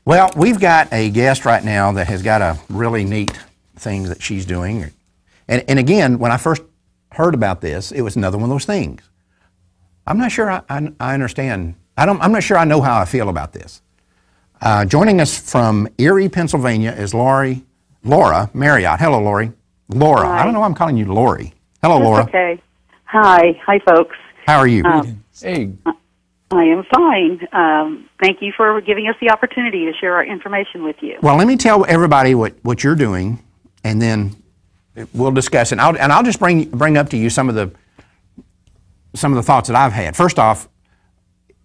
Well, we've got a guest right now that has got a really neat thing that she's doing. And again, when I first heard about this, it was another one of those things. I'm not sure I understand. I'm not sure I know how I feel about this. Joining us from Erie, Pennsylvania is Laura Merriott. Hello, Lori. Laura. Hi. I don't know why I'm calling you Lori. Hello, That's Laura. okay. Hi, folks. How are you? Hey. I am fine. Thank you for giving us the opportunity to share our information with you. Well, let me tell everybody what you're doing, and then we'll discuss it. And I'll just bring up to you some of the thoughts that I've had. First off,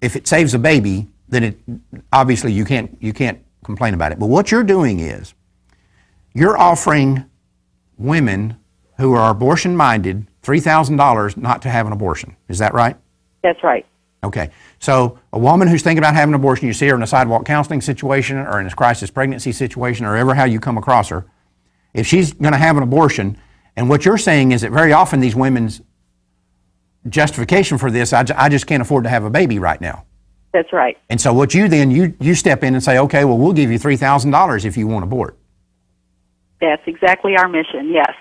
if it saves a baby, then obviously you can't complain about it. But what you're doing is you're offering women who are abortion minded $3,000 not to have an abortion. Is that right? That's right. Okay. So a woman who's thinking about having an abortion, you see her in a sidewalk counseling situation or in a crisis pregnancy situation or ever how you come across her, if she's going to have an abortion, and what you're saying is that very often these women's justification for this, I just can't afford to have a baby right now. That's right. And so what you step in and say, okay, well, we'll give you $3,000 if you want to abort. That's exactly our mission, yes.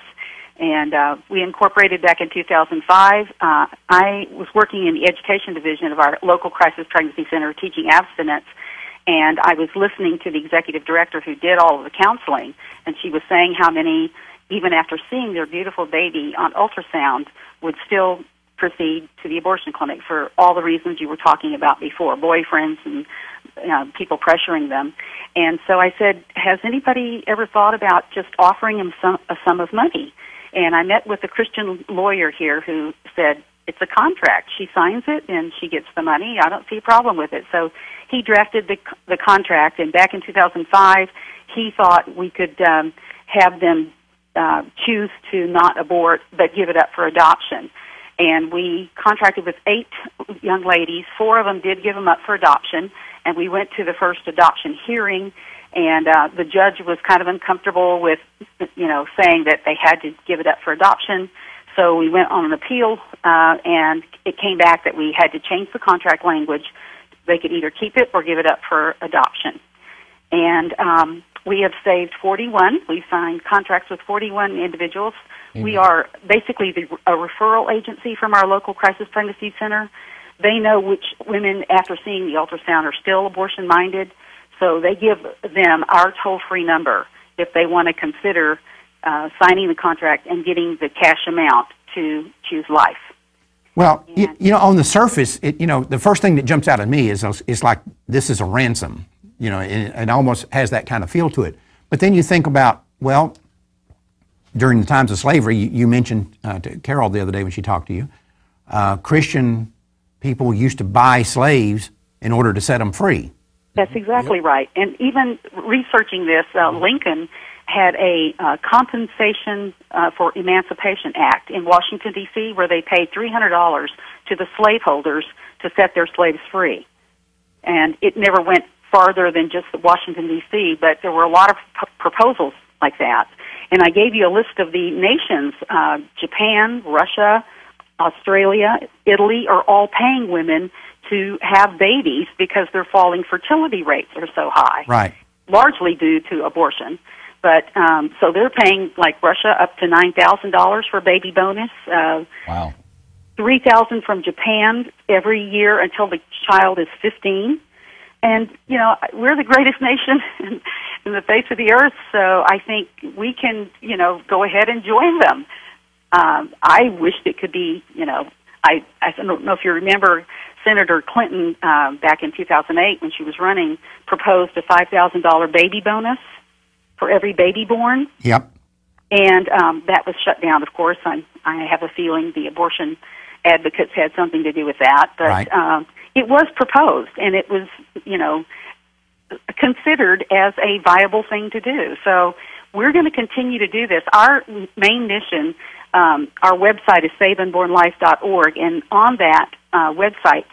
And we incorporated back in 2005. I was working in the education division of our local crisis pregnancy center teaching abstinence, and I was listening to the executive director who did all of the counseling, and she was saying how many, even after seeing their beautiful baby on ultrasound, would still proceed to the abortion clinic for all the reasons you were talking about before, boyfriends and people pressuring them. And so I said, has anybody ever thought about just offering them a sum of money? And I met with a Christian lawyer here who said, it's a contract. She signs it and she gets the money. I don't see a problem with it. So he drafted the contract, and back in 2005, he thought we could have them choose to not abort but give it up for adoption. And we contracted with 8 young ladies. 4 of them did give them up for adoption, and we went to the first adoption hearing, and the judge was kind of uncomfortable with, saying that they had to give it up for adoption. So we went on an appeal, and it came back that we had to change the contract language. They could either keep it or give it up for adoption. And we have saved 41. We signed contracts with 41 individuals. Amen. We are basically a referral agency from our local crisis pregnancy center. They know which women, after seeing the ultrasound, are still abortion-minded, so they give them our toll-free number if they want to consider signing the contract and getting the cash amount to choose life. Well, on the surface, the first thing that jumps out at me is it's like this is a ransom. It almost has that kind of feel to it. But then you think about, well, during the times of slavery, you mentioned to Carol the other day when she talked to you, Christian people used to buy slaves in order to set them free. That's exactly right. And even researching this, Lincoln had a Compensation for Emancipation Act in Washington, D.C., where they paid $300 to the slaveholders to set their slaves free. And it never went farther than just Washington, D.C., but there were a lot of proposals like that. And I gave you a list of the nations. Japan, Russia, Australia, Italy are all paying women to have babies because their falling fertility rates are so high. Right. Largely due to abortion. But so they're paying, like Russia, up to $9,000 for baby bonus. Wow. $3,000 from Japan every year until the child is 15. And, we're the greatest nation in the face of the earth, so I think we can, go ahead and join them. I wished it could be, I don't know if you remember, Senator Clinton, back in 2008 when she was running, proposed a $5,000 baby bonus for every baby born. Yep. And that was shut down, of course. I have a feeling the abortion advocates had something to do with that. But right. It was proposed, and it was, considered as a viable thing to do. So we're going to continue to do this. Our main mission, our website is saveunbornlife.org, and on that website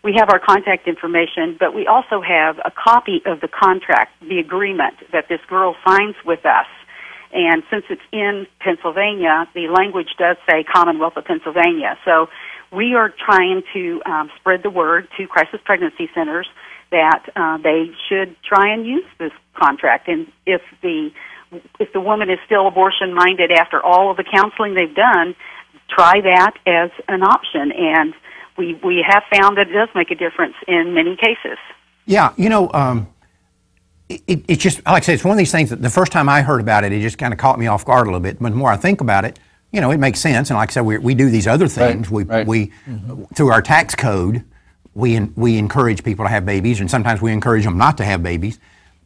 we have our contact information, but we also have a copy of the contract, the agreement that this girl signs with us. And since it's in Pennsylvania, the language does say Commonwealth of Pennsylvania. So we are trying to spread the word to crisis pregnancy centers that they should try and use this contract. And if the woman is still abortion-minded after all of the counseling they've done, try that as an option. And we have found that it does make a difference in many cases. Yeah, you know, it's just, like I say, it's one of these things that the first time I heard about it, it just kind of caught me off guard a little bit. But the more I think about it, you know, it makes sense. And like I said, we do these other things. We through our tax code, we encourage people to have babies, and sometimes we encourage them not to have babies.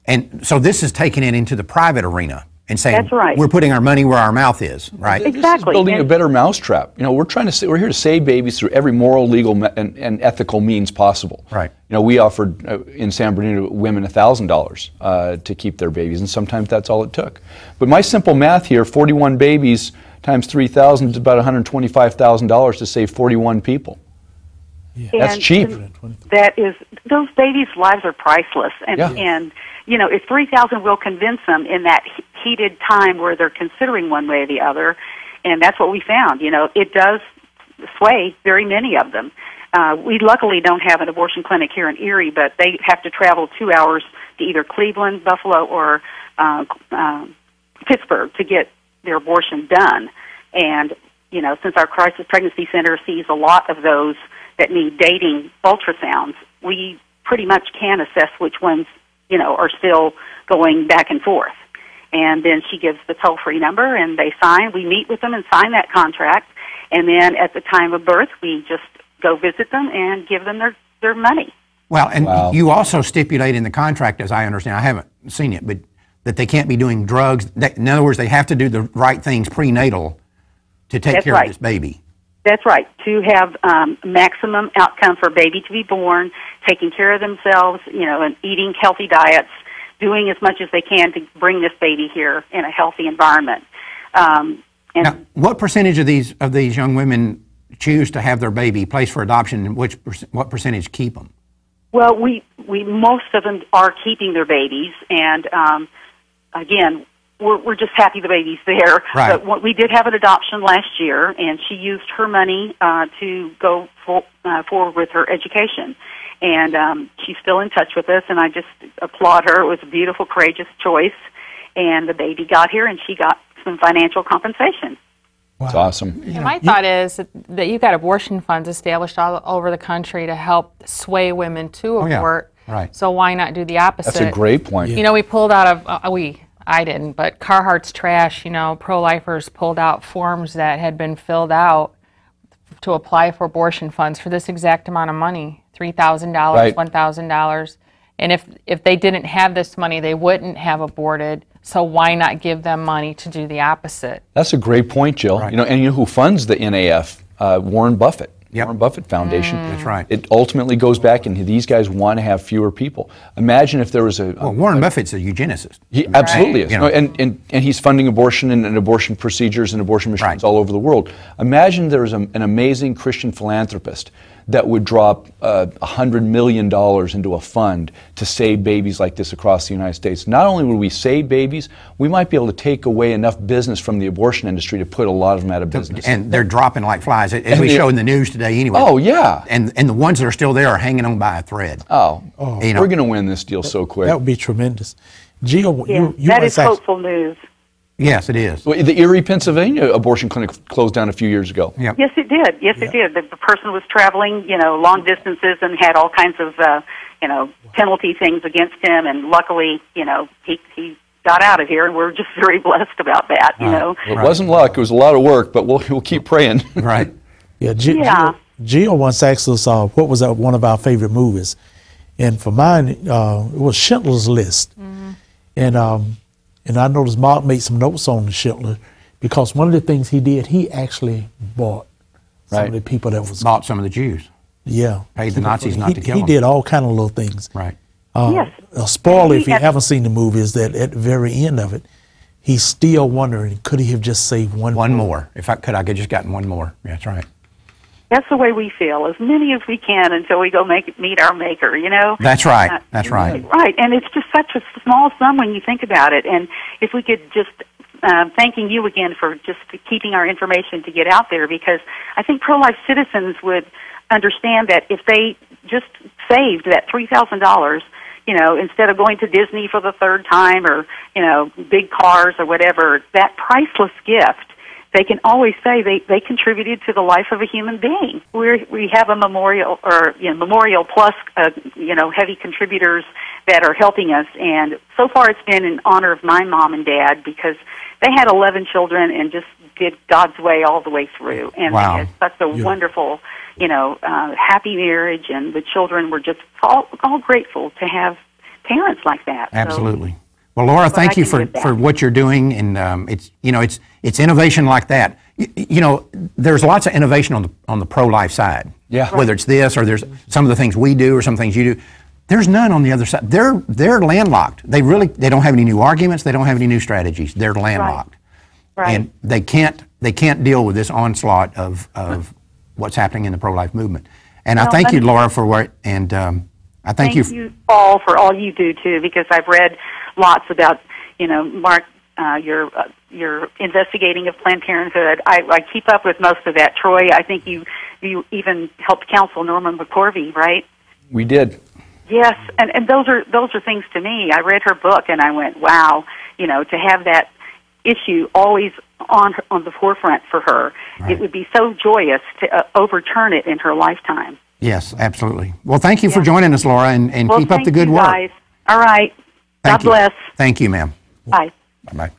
And so this is taking it into the private arena and saying, that's right, we're putting our money where our mouth is, right? Exactly. This is building a better mousetrap. You know, we're here to save babies through every moral, legal, and ethical means possible. Right. You know, we offered in San Bernardino women $1,000 to keep their babies, and sometimes that's all it took. But my simple math here, 41 babies times 3,000 is about $125,000 to save 41 people. Yeah. That's cheap. That is, those babies' lives are priceless, and Yeah. and you know, if 3,000 will convince them in that heated time where they're considering one way or the other, and that's what we found. You know, it does sway very many of them. We luckily don't have an abortion clinic here in Erie, but they have to travel 2 hours to either Cleveland, Buffalo, or Pittsburgh to get their abortion done. And, you know, since our crisis pregnancy center sees a lot of those that need dating ultrasounds, we pretty much can assess which ones, you know, are still going back and forth. And then she gives the toll-free number, and they sign. We meet with them and sign that contract. And then at the time of birth, we just go visit them and give them their money. Well, and you also stipulate in the contract, as I understand, I haven't seen it, but that they can't be doing drugs. In other words, they have to do the right things prenatal to take care of this baby. That's right, to have maximum outcome for a baby to be born, taking care of themselves, you know, and eating healthy diets, doing as much as they can to bring this baby here in a healthy environment. Now, what percentage of these young women choose to have their baby placed for adoption, and what percentage keep them? Well, we most of them are keeping their babies, and again, we're just happy the baby's there. Right. But we did have an adoption last year, and she used her money to go forward with her education. And she's still in touch with us, and I just applaud her. It was a beautiful, courageous choice. And the baby got here, and she got some financial compensation. Wow. That's awesome. Yeah, my thought is that you've got abortion funds established all over the country to help sway women to abort. Yeah. Right. So why not do the opposite? That's a great point. You know, we pulled out of, I didn't, but Carhartt's trash, you know, pro-lifers pulled out forms that had been filled out to apply for abortion funds for this exact amount of money, $3,000, right. $1,000. And if they didn't have this money, they wouldn't have aborted. So why not give them money to do the opposite? That's a great point, Jill. Right. You know, and you know who funds the NAF? Warren Buffett. Yep. Warren Buffett Foundation. That's right. It ultimately goes back, and these guys want to have fewer people. Imagine if there was Well, Warren Buffett's a eugenicist. He absolutely is. You know. And he's funding abortion and abortion procedures and abortion machines all over the world. Imagine there was an amazing Christian philanthropist that would drop $100 million into a fund to save babies like this across the United States. Not only would we save babies, we might be able to take away enough business from the abortion industry to put a lot of them out of business. And they're dropping like flies, as we show in the news today anyway. Oh, yeah. And the ones that are still there are hanging on by a thread. Oh, you know. We're going to win this deal so quick. That would be tremendous. Jill, Yeah, that is hopeful news. Yes, it is. Well, the Erie, Pennsylvania abortion clinic closed down a few years ago. Yep. Yes, it did. Yes, it did. The person was traveling, you know, long distances and had all kinds of, you know, penalty things against him. And luckily, you know, he got out of here, and we're just very blessed about that, you know. Well, it wasn't luck. It was a lot of work, but we'll keep praying. Right. Yeah, Jill once asked us what was one of our favorite movies. And for mine, it was Schindler's List. Mm-hmm. And I noticed Mark made some notes on the Schindler, because one of the things he did, he actually bought some of the people that was... Bought some of the Jews. Yeah. Paid the Nazis not to kill them. He did all kind of little things. Right. Yes. A spoiler, if you haven't seen the movie, is that at the very end of it, he's still wondering, could he have just saved one more? If I could have just gotten one more. Yeah, that's right. That's the way we feel, as many as we can until we go meet our Maker, you know? That's right. That's right. Right, and it's just such a small sum when you think about it. And if we could just thanking you again for just keeping our information to get out there, because I think pro-life citizens would understand that if they just saved that $3,000, you know, instead of going to Disney for the third time or, you know, big cars or whatever, that priceless gift, they can always say they contributed to the life of a human being. We have a memorial, or memorial plus, heavy contributors that are helping us. And so far it's been in honor of my mom and dad, because they had 11 children and just did God's way all the way through. And wow. They had such a wonderful, happy marriage, and the children were just all grateful to have parents like that. Absolutely. So, well, Laura, thank you for what you're doing, and it's innovation like that. There's lots of innovation on the pro-life side. Yeah. Whether it's this or there's some of the things we do or some things you do, there's none on the other side. They're landlocked. They don't have any new arguments. They don't have any new strategies. They're landlocked, right. And they can't deal with this onslaught of what's happening in the pro-life movement. And I thank you, Laura, for what, and I thank you all for all you do too, because I've read lots about, Mark, your investigating of Planned Parenthood. I keep up with most of that. Troy, I think you even helped counsel Norman McCorvey, right? We did. Yes, and those are things to me. I read her book and I went, wow, to have that issue always on the forefront for her. Right. It would be so joyous to overturn it in her lifetime. Yes, absolutely. Well, thank you for joining us, Laura, and keep up the good work. Guys. All right. God Thank you. bless. Thank you, ma'am. Bye. Bye-bye.